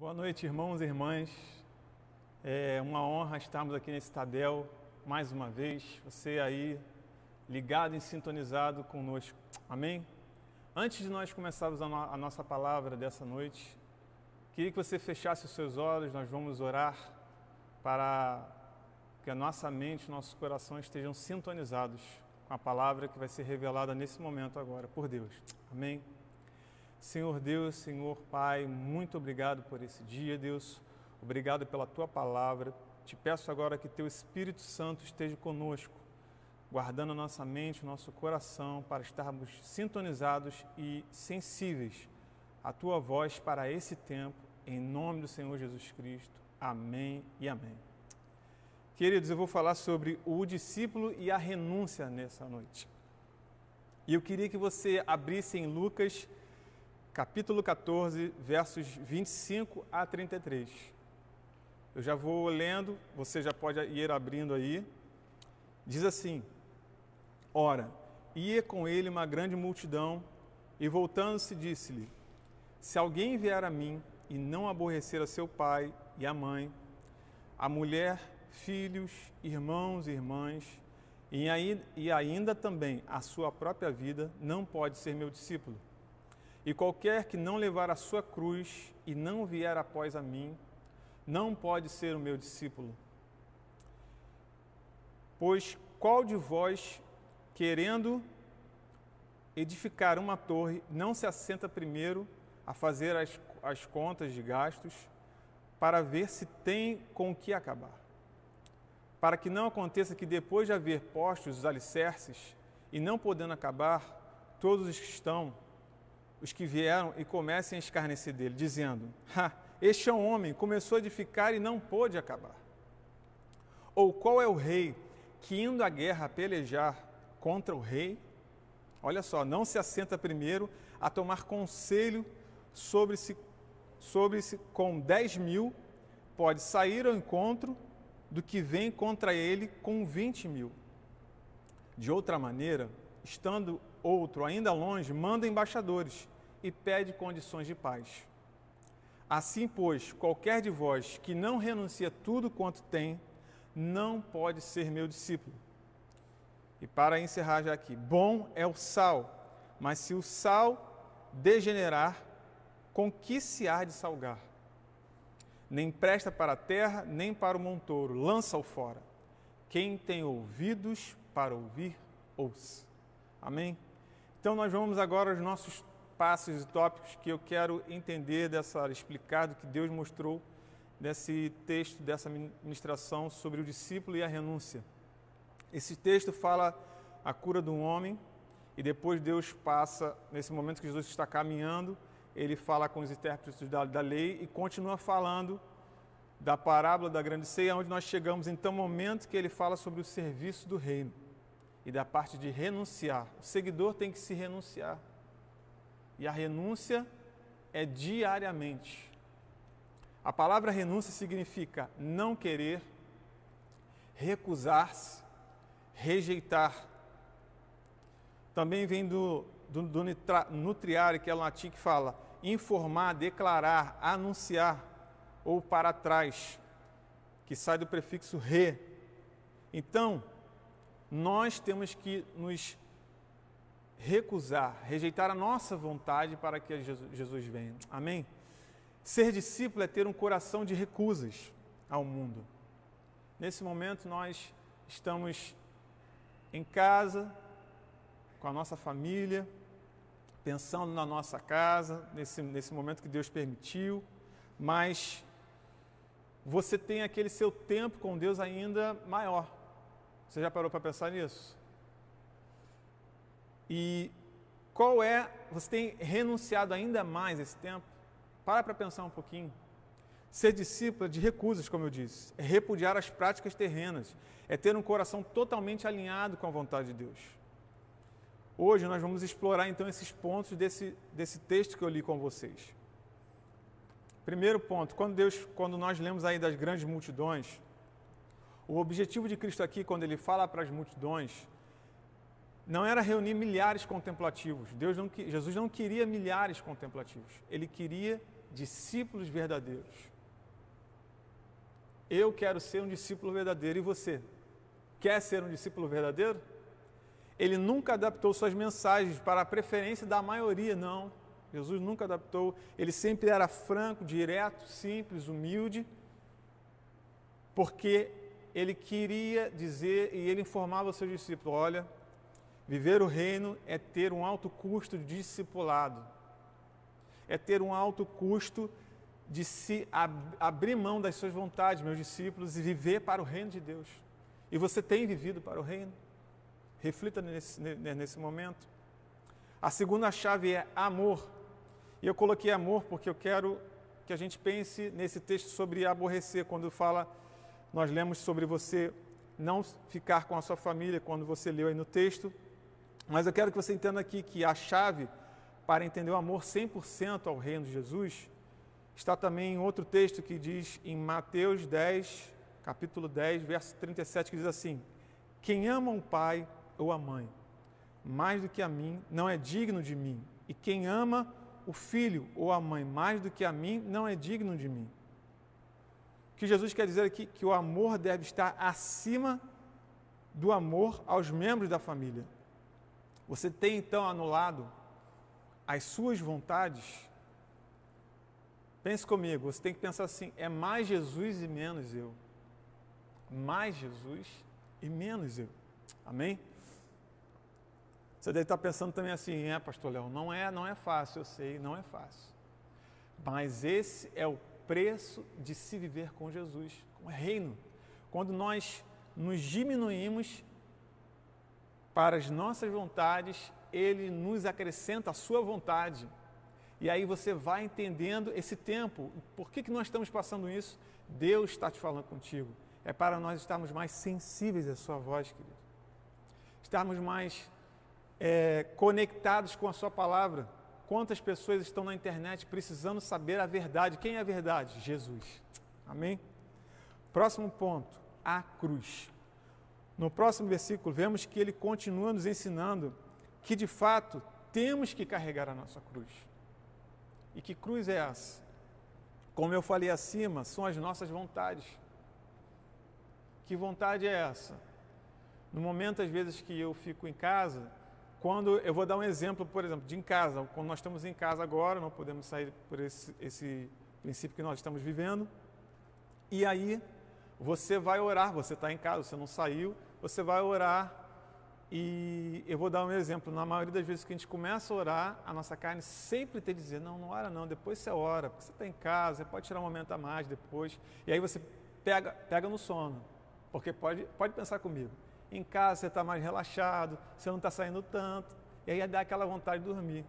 Boa noite, irmãos e irmãs. É uma honra estarmos aqui nesse Tadel mais uma vez. Você aí ligado e sintonizado conosco. Amém? Antes de nós começarmos a nossa palavra dessa noite, queria que você fechasse os seus olhos. Nós vamos orar para que a nossa mente, nossos corações estejam sintonizados com a palavra que vai ser revelada nesse momento agora por Deus. Amém? Senhor Deus, Senhor Pai, muito obrigado por esse dia, Deus. Obrigado pela Tua palavra. Te peço agora que Teu Espírito Santo esteja conosco, guardando a nossa mente, o nosso coração, para estarmos sintonizados e sensíveis à Tua voz para esse tempo, em nome do Senhor Jesus Cristo. Amém e amém. Queridos, eu vou falar sobre o discípulo e a renúncia nessa noite. E eu queria que você abrisse em Lucas capítulo 14, versos 25 a 33. Eu já vou lendo, você já pode ir abrindo aí. Diz assim: Ora, ia com ele uma grande multidão, e voltando-se disse-lhe: Se alguém vier a mim e não aborrecer a seu pai e a mãe, a mulher, filhos, irmãos e irmãs, e ainda também a sua própria vida, não pode ser meu discípulo. E qualquer que não levar a sua cruz e não vier após a mim, não pode ser o meu discípulo. Pois qual de vós, querendo edificar uma torre, não se assenta primeiro a fazer as contas de gastos, para ver se tem com o que acabar? Para que não aconteça que depois de haver posto os alicerces, e não podendo acabar, todos os que vieram e comecem a escarnecer dele, dizendo: este é um homem, começou a edificar e não pôde acabar. Ou qual é o rei que, indo à guerra a pelejar contra o rei, olha só, não se assenta primeiro a tomar conselho sobre-se com 10.000, pode sair ao encontro do que vem contra ele com 20.000. De outra maneira, estando outro ainda longe, manda embaixadores e pede condições de paz. Assim, pois, qualquer de vós que não renuncia tudo quanto tem, não pode ser meu discípulo. E para encerrar já aqui, bom é o sal, mas se o sal degenerar, com que se há de salgar? Nem presta para a terra, nem para o montouro, lança-o fora. Quem tem ouvidos para ouvir, ouça. Amém? Então nós vamos agora aos nossos passos e tópicos que eu quero entender explicar do que Deus mostrou nesse texto, dessa ministração sobre o discípulo e a renúncia. Esse texto fala a cura de um homem e depois Deus passa, nesse momento que Jesus está caminhando, ele fala com os intérpretes da lei e continua falando da parábola da grande ceia, onde nós chegamos então ao momento que ele fala sobre o serviço do reino e da parte de renunciar. O seguidor tem que se renunciar. E a renúncia é diariamente. A palavra renúncia significa não querer, recusar-se, rejeitar. Também vem do nutriare, que é o latim, que fala informar, declarar, anunciar, ou para trás, que sai do prefixo re. Então, nós temos que nos recusar, rejeitar a nossa vontade para que Jesus venha. Amém? Ser discípulo é ter um coração de recusas ao mundo. Nesse momento nós estamos em casa, com a nossa família, pensando na nossa casa, nesse momento que Deus permitiu, mas você tem aquele seu tempo com Deus ainda maior. Você já parou para pensar nisso? E você tem renunciado ainda mais esse tempo? Para pensar um pouquinho. Ser discípulo é de recusas, como eu disse, é repudiar as práticas terrenas, é ter um coração totalmente alinhado com a vontade de Deus. Hoje nós vamos explorar então esses pontos desse texto que eu li com vocês. Primeiro ponto, quando nós lemos aí das grandes multidões, o objetivo de Cristo aqui, quando ele fala para as multidões, não era reunir milhares contemplativos. Jesus não queria milhares contemplativos. Ele queria discípulos verdadeiros. Eu quero ser um discípulo verdadeiro. E você? Quer ser um discípulo verdadeiro? Ele nunca adaptou suas mensagens para a preferência da maioria, não. Jesus nunca adaptou. Ele sempre era franco, direto, simples, humilde, porque ele queria dizer e ele informava os seus discípulos: olha, viver o reino é ter um alto custo de discipulado, é ter um alto custo de se abrir mão das suas vontades, meus discípulos, e viver para o reino de Deus. E você tem vivido para o reino? Reflita nesse momento. A segunda chave é amor. E eu coloquei amor porque eu quero que a gente pense nesse texto sobre aborrecer. Quando fala, nós lemos sobre você não ficar com a sua família, quando você leu aí no texto. Mas eu quero que você entenda aqui que a chave para entender o amor 100% ao reino de Jesus está também em outro texto que diz em Mateus 10, capítulo 10, verso 37, que diz assim: quem ama um pai ou a mãe mais do que a mim não é digno de mim, e quem ama o filho ou a mãe mais do que a mim não é digno de mim. O que Jesus quer dizer aqui? Que o amor deve estar acima do amor aos membros da família. Você tem então anulado as suas vontades? Pense comigo, você tem que pensar assim: é mais Jesus e menos eu. Mais Jesus e menos eu. Amém? Você deve estar pensando também assim: pastor Léo, não é fácil, eu sei, não é fácil. Mas esse é o preço de se viver com Jesus, com o reino. Quando nós nos diminuímos para as nossas vontades, Ele nos acrescenta a sua vontade. E aí você vai entendendo esse tempo. Por que nós estamos passando isso? Deus está te falando contigo. É para nós estarmos mais sensíveis à sua voz, querido. Estarmos mais conectados com a sua palavra. Quantas pessoas estão na internet precisando saber a verdade? Quem é a verdade? Jesus. Amém? Próximo ponto, a cruz. No próximo versículo, vemos que ele continua nos ensinando que, de fato, temos que carregar a nossa cruz. E que cruz é essa? Como eu falei acima, são as nossas vontades. Que vontade é essa? No momento, às vezes, que eu fico em casa, quando eu vou dar um exemplo, por exemplo, de em casa, quando nós estamos em casa agora, não podemos sair por esse princípio que nós estamos vivendo, e aí você vai orar, você está em casa, você não saiu, você vai orar, e eu vou dar um exemplo, na maioria das vezes que a gente começa a orar, a nossa carne sempre tem que dizer: não ora não, depois você ora, porque você está em casa, você pode tirar um momento a mais depois, e aí você pega no sono, porque pode pensar comigo, em casa você está mais relaxado, você não está saindo tanto, e aí dá aquela vontade de dormir.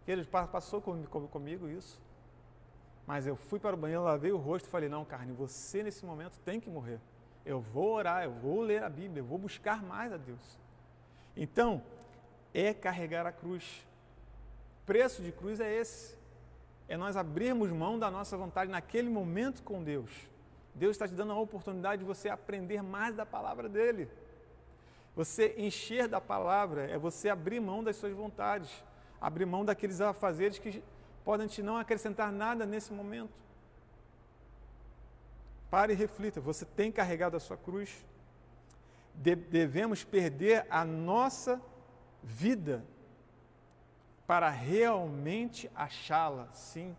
Ele passou comigo isso, mas eu fui para o banheiro, lavei o rosto e falei: não, carne, você nesse momento tem que morrer. Eu vou orar, eu vou ler a Bíblia, eu vou buscar mais a Deus. Então, é carregar a cruz. O preço de cruz é esse. É nós abrirmos mão da nossa vontade naquele momento com Deus. Deus está te dando a oportunidade de você aprender mais da palavra dEle. Você encher da palavra é você abrir mão das suas vontades, abrir mão daqueles afazeres que podem te não acrescentar nada nesse momento. Pare e reflita, você tem carregado a sua cruz? Devemos perder a nossa vida para realmente achá-la. Sim,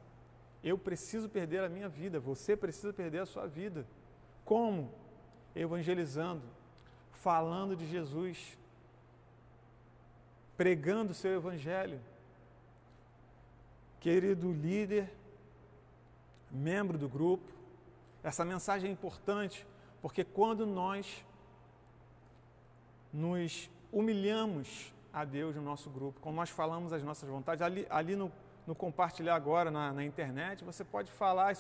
eu preciso perder a minha vida, você precisa perder a sua vida. Como? Evangelizando, falando de Jesus, pregando o seu evangelho. Querido líder, membro do grupo, essa mensagem é importante, porque quando nós nos humilhamos a Deus no nosso grupo, quando nós falamos as nossas vontades, ali no compartilhar agora na internet, você pode falar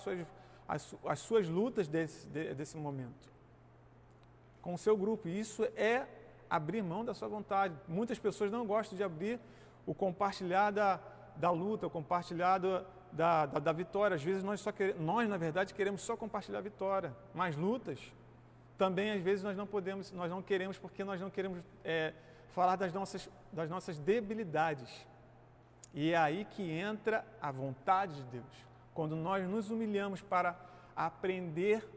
as suas lutas desse momento com o seu grupo, e isso é abrir mão da sua vontade. Muitas pessoas não gostam de abrir o compartilhar da luta, o compartilhar da vitória. Às vezes nós, na verdade, queremos só compartilhar a vitória, mas lutas também, às vezes, nós não queremos, porque nós não queremos falar das nossas debilidades. E é aí que entra a vontade de Deus. quando nós nos humilhamos para aprender,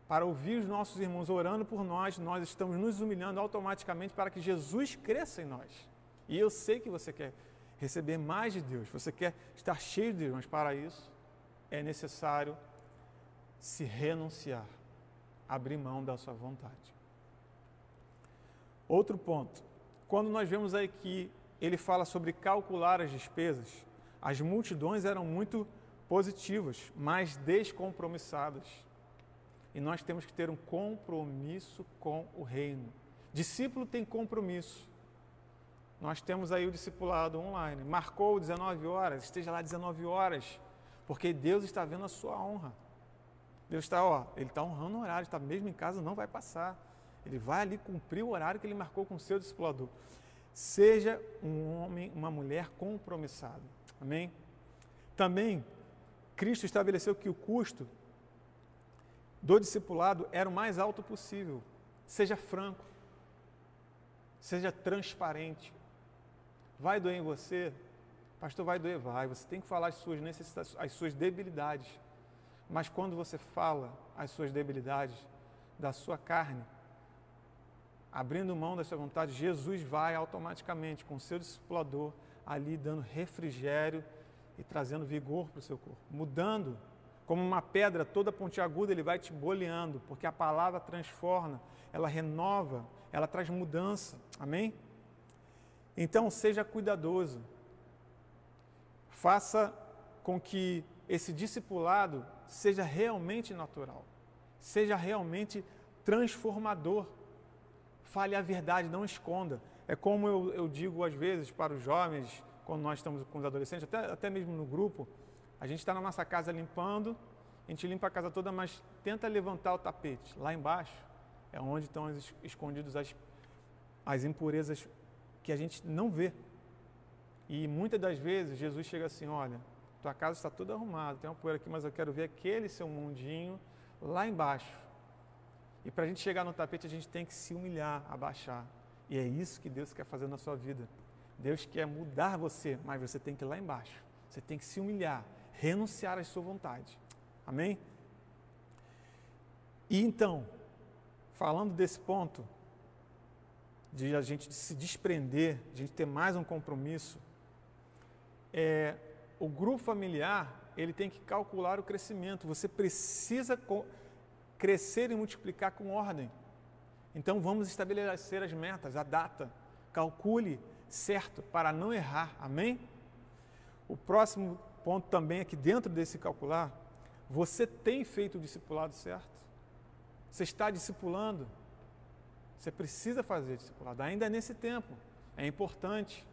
para ouvir os nossos irmãos orando por nós, nós estamos nos humilhando automaticamente para que Jesus cresça em nós. E eu sei que você quer receber mais de Deus, você quer estar cheio de Deus, mas para isso é necessário se renunciar, abrir mão da sua vontade. Outro ponto, quando nós vemos aí que ele fala sobre calcular as despesas, as multidões eram muito positivas, mas descompromissadas. E nós temos que ter um compromisso com o reino. Discípulo tem compromisso. Nós temos aí o discipulado online. Marcou 19 horas, esteja lá 19 horas, porque Deus está vendo a sua honra. Deus está, Ele está honrando o horário, está mesmo em casa, não vai passar. Ele vai ali cumprir o horário que ele marcou com o seu discipulador. Seja um homem, uma mulher compromissado. Amém? Também, Cristo estabeleceu que o custo do discipulado era o mais alto possível. Seja franco. Seja transparente. Vai doer em você? Pastor, vai doer? Vai. Você tem que falar as suas necessidades, as suas debilidades. Mas quando você fala as suas debilidades da sua carne, abrindo mão da sua vontade, Jesus vai automaticamente com o seu discipulador ali dando refrigério e trazendo vigor para o seu corpo. Mudando, como uma pedra toda pontiaguda, ele vai te boleando, porque a palavra transforma, ela renova, ela traz mudança. Amém? Então, seja cuidadoso. Faça com que esse discipulado seja realmente natural, seja realmente transformador. Fale a verdade, não esconda. É como eu digo às vezes para os jovens, quando nós estamos com os adolescentes, até mesmo no grupo, a gente está na nossa casa limpando, a gente limpa a casa toda, mas tenta levantar o tapete. Lá embaixo é onde estão escondidas as impurezas que a gente não vê. E muitas das vezes Jesus chega assim, olha, tua casa está toda arrumada, tem uma poeira aqui, mas eu quero ver aquele seu mundinho lá embaixo. E para a gente chegar no tapete, a gente tem que se humilhar, abaixar. E é isso que Deus quer fazer na sua vida. Deus quer mudar você, mas você tem que ir lá embaixo. Você tem que se humilhar, renunciar à sua vontade. Amém? E então, falando desse ponto, de a gente se desprender, de a gente ter mais um compromisso, o grupo familiar, ele tem que calcular o crescimento. Você precisa crescer e multiplicar com ordem. Então vamos estabelecer as metas, a data. Calcule certo para não errar. Amém? O próximo ponto também é que dentro desse calcular, você tem feito o discipulado certo? Você está discipulando? Você precisa fazer discipulado, ainda nesse tempo. É importante.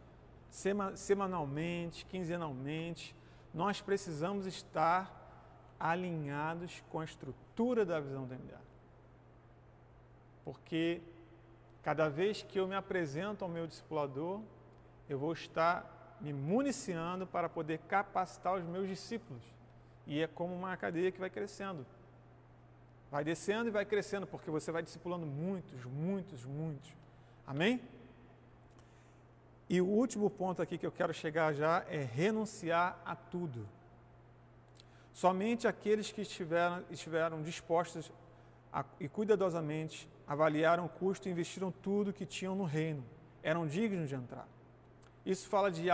Semanalmente, quinzenalmente, nós precisamos estar alinhados com a estrutura da visão da MDA. Porque cada vez que eu me apresento ao meu discipulador, eu vou estar me municiando para poder capacitar os meus discípulos. E é como uma cadeia que vai crescendo. Vai descendo e vai crescendo, porque você vai discipulando muitos. Amém? E o último ponto aqui que eu quero chegar já é renunciar a tudo. Somente aqueles que estiveram dispostos e cuidadosamente avaliaram o custo e investiram tudo que tinham no reino. Eram dignos de entrar. Isso fala de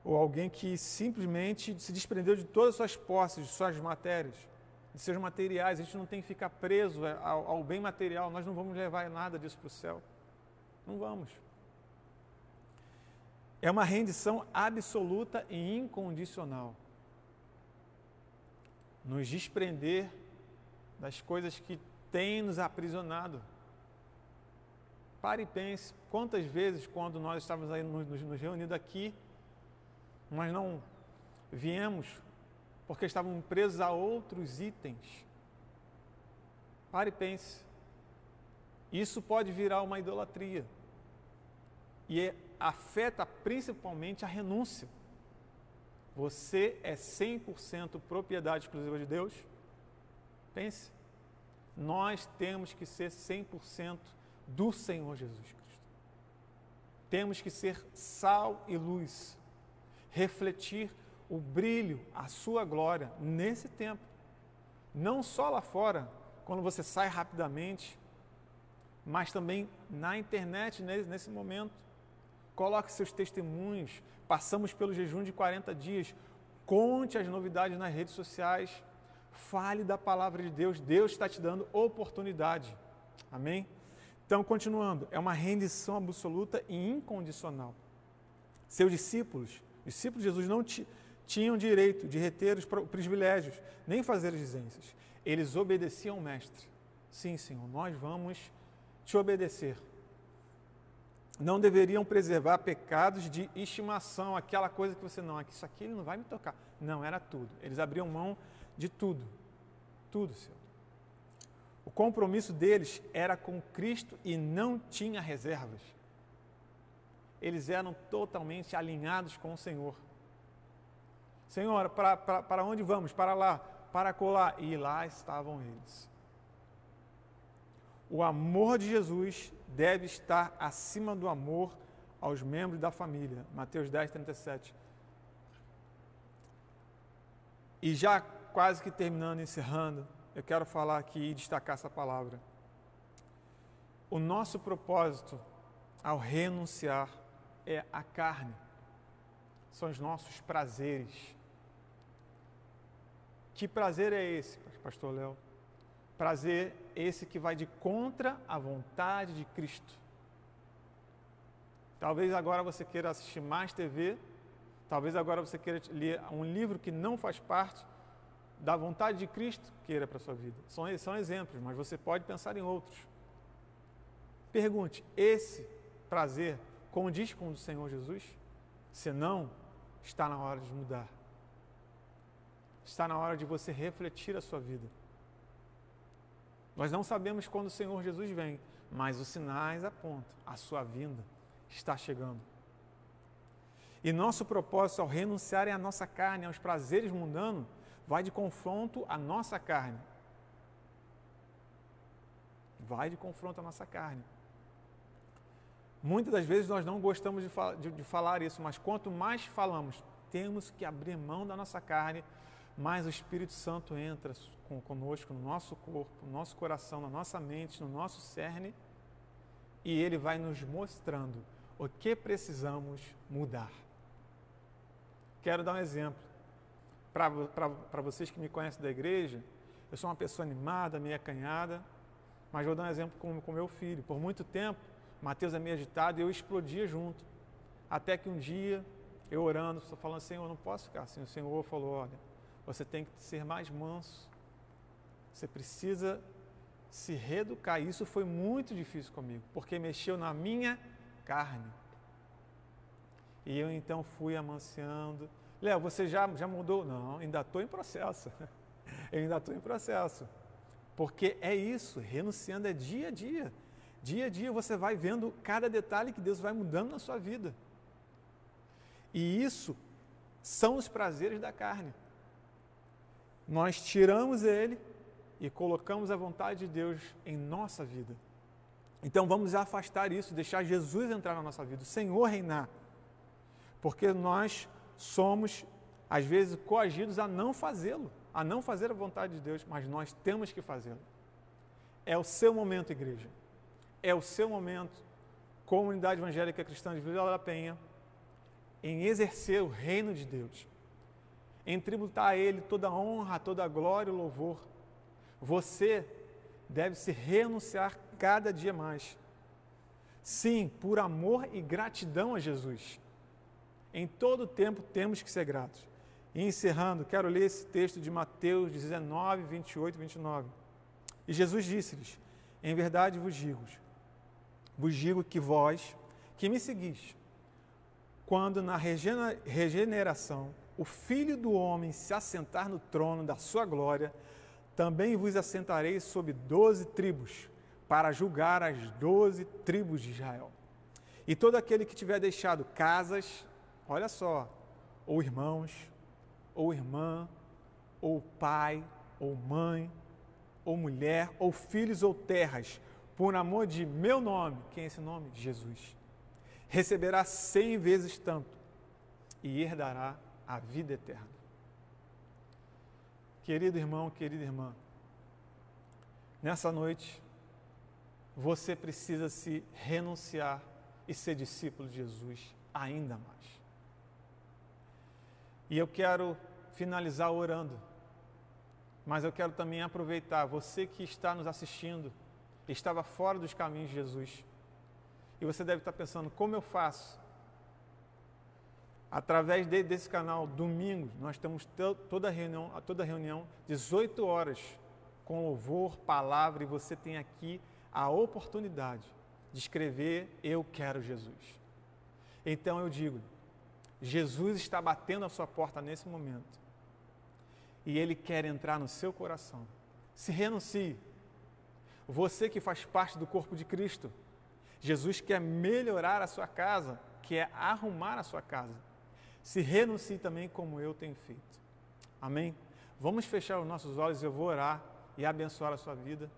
alguém que simplesmente se desprendeu de todas as suas posses, de suas matérias, de seus materiais. A gente não tem que ficar preso ao bem material. Nós não vamos levar nada disso para o céu. Não vamos. É uma rendição absoluta e incondicional. Nos desprender das coisas que têm nos aprisionado. Pare e pense, quantas vezes quando nós estávamos aí nos reunidos aqui, nós não viemos porque estávamos presos a outros itens. Pare e pense. Isso pode virar uma idolatria. E afeta principalmente a renúncia. Você é 100% propriedade exclusiva de Deus? Pense. Nós temos que ser 100% do Senhor Jesus Cristo. Temos que ser sal e luz. refletir o brilho, a sua glória nesse tempo. Não só lá fora, quando você sai rapidamente, mas também na internet nesse momento. Coloque seus testemunhos. Passamos pelo jejum de 40 dias. Conte as novidades nas redes sociais. Fale da palavra de Deus. Deus está te dando oportunidade. Amém? Então, continuando, é uma rendição absoluta e incondicional. Seus discípulos de Jesus não tinham direito de reter os privilégios, nem fazer as exigências. Eles obedeciam ao Mestre. Sim, Senhor, nós vamos te obedecer. Não deveriam preservar pecados de estimação, aquela coisa que você não, isso aqui ele não vai me tocar. Não, era tudo. Eles abriam mão de tudo. Tudo, Senhor. O compromisso deles era com Cristo e não tinha reservas. Eles eram totalmente alinhados com o Senhor. Senhor, para onde vamos? Para lá, para colar. E lá estavam eles. O amor de Jesus deve estar acima do amor aos membros da família. Mateus 10, 37. E já quase que terminando, encerrando, eu quero falar aqui e destacar essa palavra. O nosso propósito ao renunciar é a carne. São os nossos prazeres. Que prazer é esse, pastor Léo? Prazer esse que vai de contra a vontade de Cristo. Talvez agora você queira assistir mais TV, talvez agora você queira ler um livro que não faz parte da vontade de Cristo, queira para a sua vida. São exemplos, mas você pode pensar em outros. Pergunte, esse prazer condiz com o do Senhor Jesus? Se não, está na hora de mudar. Está na hora de você refletir a sua vida. Nós não sabemos quando o Senhor Jesus vem, mas os sinais apontam, a sua vinda está chegando. E nosso propósito ao renunciar à nossa carne, aos prazeres mundanos, vai de confronto à nossa carne. Vai de confronto à nossa carne. Muitas das vezes nós não gostamos de falar isso, mas quanto mais falamos, temos que abrir mão da nossa carne, mais o Espírito Santo entra conosco no nosso corpo, no nosso coração, na nossa mente, no nosso cerne, e ele vai nos mostrando o que precisamos mudar. Quero dar um exemplo. Para vocês que me conhecem da igreja, eu sou uma pessoa animada, meio acanhada, mas vou dar um exemplo com meu filho. Por muito tempo, Mateus é meio agitado e eu explodia junto. Até que um dia, eu orando, estou falando, Senhor, eu não posso ficar assim. O Senhor falou, olha, você tem que ser mais manso. Você precisa se reeducar. Isso foi muito difícil comigo, porque mexeu na minha carne. E eu então fui amanciando. Léo, você já mudou? Não, ainda estou em processo. Eu ainda estou em processo. Porque é isso, renunciando é dia a dia. Dia a dia você vai vendo cada detalhe que Deus vai mudando na sua vida. E isso são os prazeres da carne. Nós tiramos ele e colocamos a vontade de Deus em nossa vida. Então vamos afastar isso, deixar Jesus entrar na nossa vida, o Senhor reinar. Porque nós somos, às vezes, coagidos a não fazê-lo, a não fazer a vontade de Deus, mas nós temos que fazê-lo. É o seu momento, igreja. É o seu momento, comunidade evangélica cristã de Vila da Penha, em exercer o reino de Deus, em tributar a Ele toda a honra, toda a glória e o louvor. Você deve se renunciar cada dia mais. Sim, por amor e gratidão a Jesus. Em todo tempo temos que ser gratos. E encerrando, quero ler esse texto de Mateus 19, 28 e 29. E Jesus disse-lhes, em verdade vos digo que vós, que me seguis, quando na regeneração o Filho do Homem se assentar no trono da sua glória, também vos assentareis sobre 12 tribos, para julgar as 12 tribos de Israel. E todo aquele que tiver deixado casas, olha só, ou irmãos, ou irmã, ou pai, ou mãe, ou mulher, ou filhos ou terras, por amor de meu nome, quem é esse nome? Jesus. Receberá 100 vezes tanto, e herdará a vida eterna. Querido irmão, querida irmã, nessa noite, você precisa se renunciar e ser discípulo de Jesus ainda mais. E eu quero finalizar orando, mas eu quero também aproveitar, você que está nos assistindo, estava fora dos caminhos de Jesus, e você deve estar pensando, como eu faço? Através desse canal, domingo, nós temos toda reunião, 18 horas, com louvor, palavra, e você tem aqui a oportunidade de escrever, eu quero Jesus. Então eu digo, Jesus está batendo a sua porta nesse momento, e Ele quer entrar no seu coração. Se renuncie. Você que faz parte do corpo de Cristo, Jesus quer melhorar a sua casa, quer arrumar a sua casa. Se renuncie também como eu tenho feito. Amém? Vamos fechar os nossos olhos, eu vou orar e abençoar a sua vida.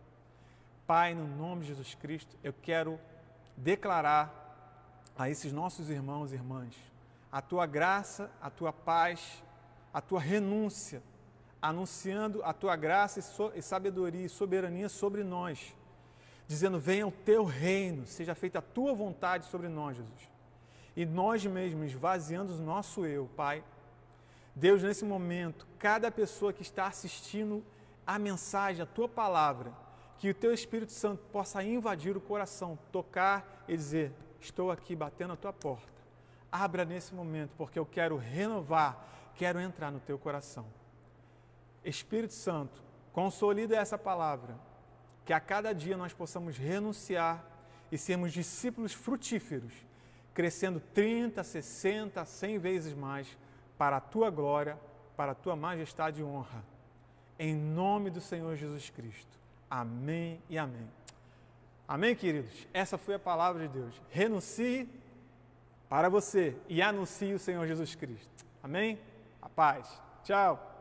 Pai, no nome de Jesus Cristo, eu quero declarar a esses nossos irmãos e irmãs a Tua graça, a Tua paz, a Tua renúncia, anunciando a Tua graça e sabedoria e soberania sobre nós, dizendo, venha o Teu reino, seja feita a Tua vontade sobre nós, Jesus. E nós mesmos esvaziando o nosso eu, Pai. Deus, nesse momento, cada pessoa que está assistindo a mensagem, a Tua palavra, que o Teu Espírito Santo possa invadir o coração, tocar e dizer, estou aqui batendo a Tua porta. Abra nesse momento, porque eu quero renovar, quero entrar no Teu coração. Espírito Santo, consolida essa palavra, que a cada dia nós possamos renunciar e sermos discípulos frutíferos, crescendo 30, 60, 100 vezes mais para a Tua glória, para a Tua majestade e honra. Em nome do Senhor Jesus Cristo. Amém e amém. Amém, queridos? Essa foi a palavra de Deus. Renuncie para você e anuncie o Senhor Jesus Cristo. Amém? A paz. Tchau.